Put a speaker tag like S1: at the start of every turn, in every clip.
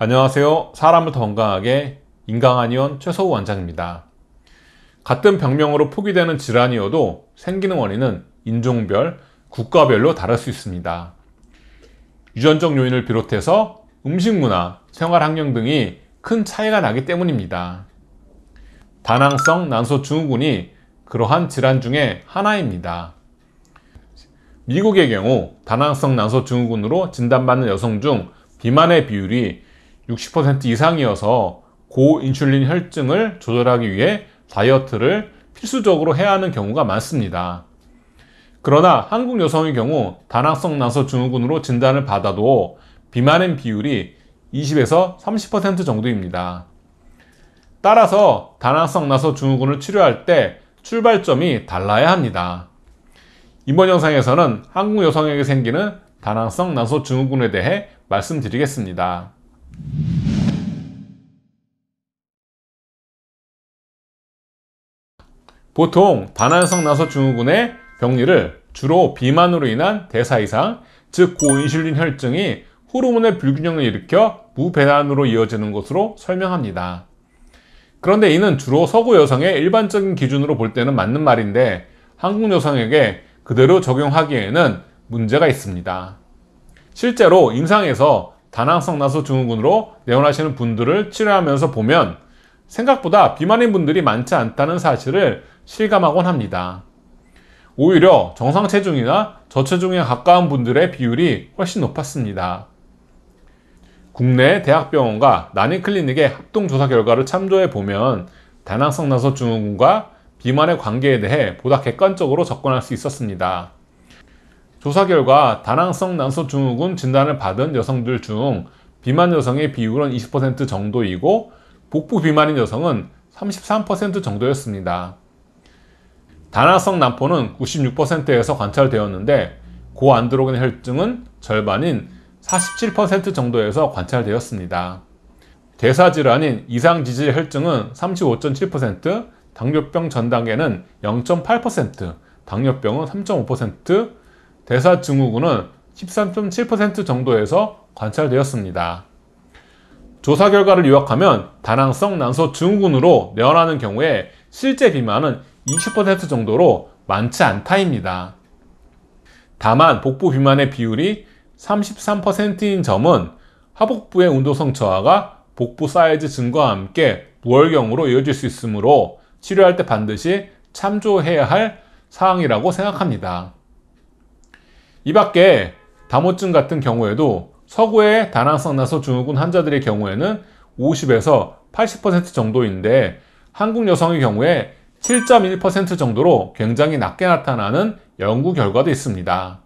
S1: 안녕하세요. 사람을 더 건강하게 인강한의원 최서우 원장입니다. 같은 병명으로 포기되는 질환이어도 생기는 원인은 인종별, 국가별로 다를 수 있습니다. 유전적 요인을 비롯해서 음식 문화, 생활 환경 등이 큰 차이가 나기 때문입니다. 다낭성 난소증후군이 그러한 질환 중에 하나입니다. 미국의 경우 다낭성 난소증후군으로 진단받는 여성 중 비만의 비율이 60% 이상이어서 고인슐린 혈증을 조절하기 위해 다이어트를 필수적으로 해야 하는 경우가 많습니다. 그러나 한국 여성의 경우 다낭성 난소증후군으로 진단을 받아도 비만의 비율이 20에서 30% 정도입니다. 따라서 다낭성 난소증후군을 치료할 때 출발점이 달라야 합니다. 이번 영상에서는 한국 여성에게 생기는 다낭성 난소증후군에 대해 말씀드리겠습니다. 보통 다낭성 난소증후군의 병리를 주로 비만으로 인한 대사 이상, 즉 고인슐린 혈증이 호르몬의 불균형을 일으켜 무배란으로 이어지는 것으로 설명합니다. 그런데 이는 주로 서구 여성의 일반적인 기준으로 볼 때는 맞는 말인데 한국 여성에게 그대로 적용하기에는 문제가 있습니다. 실제로 임상에서 다낭성 난소증후군으로 내원하시는 분들을 치료하면서 보면 생각보다 비만인 분들이 많지 않다는 사실을 실감하곤 합니다. 오히려 정상 체중이나 저체중에 가까운 분들의 비율이 훨씬 높았습니다. 국내 대학병원과 난임클리닉의 합동조사 결과를 참조해 보면 다낭성 난소증후군과 비만의 관계에 대해 보다 객관적으로 접근할 수 있었습니다. 조사 결과 다낭성 난소증후군 진단을 받은 여성들 중 비만 여성의 비율은 20% 정도이고 복부 비만인 여성은 33% 정도였습니다. 다낭성 난포는 96%에서 관찰되었는데 고안드로겐 혈증은 절반인 47% 정도에서 관찰되었습니다. 대사질환인 이상지질 혈증은 35.7%, 당뇨병 전 단계는 0.8%, 당뇨병은 3.5%, 대사증후군은 13.7% 정도에서 관찰되었습니다. 조사 결과를 요약하면 다낭성 난소증후군으로 내원하는 경우에 실제 비만은 20% 정도로 많지 않다입니다. 다만 복부 비만의 비율이 33%인 점은 하복부의 운동성 저하가 복부 사이즈 증가와 함께 무월경으로 이어질 수 있으므로 치료할 때 반드시 참조해야 할 사항이라고 생각합니다. 이 밖에 다모증 같은 경우에도 서구의 다낭성 난소증후군 환자들의 경우에는 50에서 80% 정도인데 한국 여성의 경우에 7.1% 정도로 굉장히 낮게 나타나는 연구 결과도 있습니다.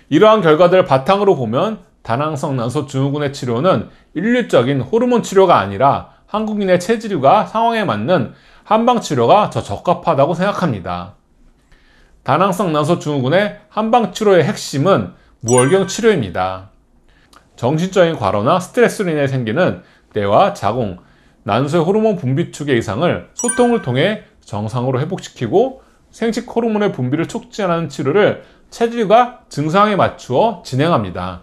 S1: 이러한 결과들을 바탕으로 보면 다낭성 난소증후군의 치료는 일률적인 호르몬 치료가 아니라 한국인의 체질과 상황에 맞는 한방 치료가 더 적합하다고 생각합니다. 다낭성 난소증후군의 한방 치료의 핵심은 무월경 치료입니다. 정신적인 과로나 스트레스로 인해 생기는 뇌와 자궁, 난소의 호르몬 분비 축의 이상을 소통을 통해 정상으로 회복시키고 생식 호르몬의 분비를 촉진하는 치료를 체질과 증상에 맞추어 진행합니다.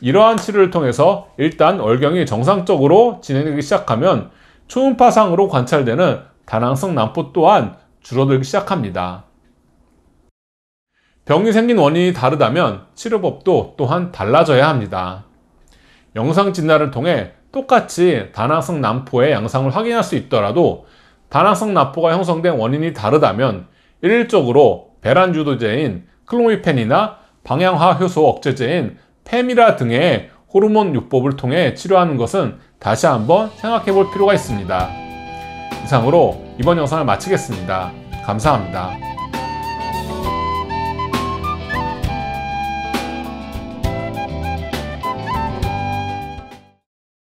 S1: 이러한 치료를 통해서 일단 월경이 정상적으로 진행되기 시작하면 초음파상으로 관찰되는 다낭성 난포 또한 줄어들기 시작합니다. 병이 생긴 원인이 다르다면 치료법도 또한 달라져야 합니다. 영상 진단을 통해 똑같이 다낭성 난포의 양상을 확인할 수 있더라도 다낭성 난포가 형성된 원인이 다르다면 일률적으로 배란 유도제인 클로미펜이나 방향화 효소 억제제인 페미라 등의 호르몬 요법을 통해 치료하는 것은 다시 한번 생각해 볼 필요가 있습니다. 이상으로 이번 영상을 마치겠습니다. 감사합니다.